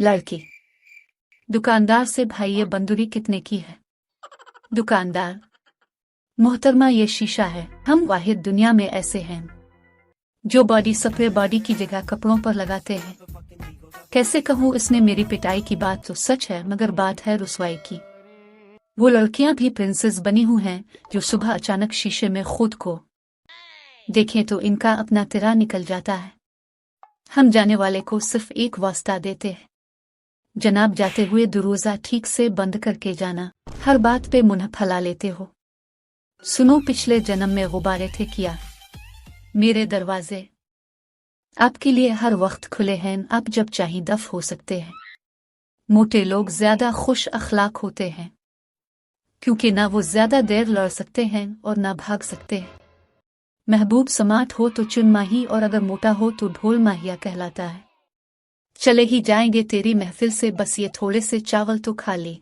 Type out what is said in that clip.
लड़की दुकानदार से भाई ये बंदूरी कितने की है? दुकानदार मोहतरमा ये शीशा है। हम वाहिद दुनिया में ऐसे हैं जो बॉडी स्प्रे बॉडी की जगह कपड़ों पर लगाते हैं। कैसे कहूँ, इसने मेरी पिटाई की बात तो सच है मगर बात है रुसवाई की। वो लड़कियां भी प्रिंसेस बनी हुई हैं जो सुबह अचानक शीशे में खुद को देखें तो इनका अपना तिरा निकल जाता है। हम जाने वाले को सिर्फ एक वास्ता देते हैं, जनाब जाते हुए दरवाजा ठीक से बंद करके जाना। हर बात पे मुंह फैला लेते हो। सुनो, पिछले जन्म में गुब्बारे थे किया। मेरे दरवाजे आपके लिए हर वक्त खुले हैं, आप जब चाहे दफ हो सकते हैं। मोटे लोग ज्यादा खुश अखलाक होते हैं क्योंकि ना वो ज्यादा देर लड़ सकते हैं और ना भाग सकते हैं। महबूब समाट हो तो चुन माही और अगर मोटा हो तो ढोल माहिया कहलाता है। चले ही जाएंगे तेरी महफिल से, बस ये थोड़े से चावल तो खा ले।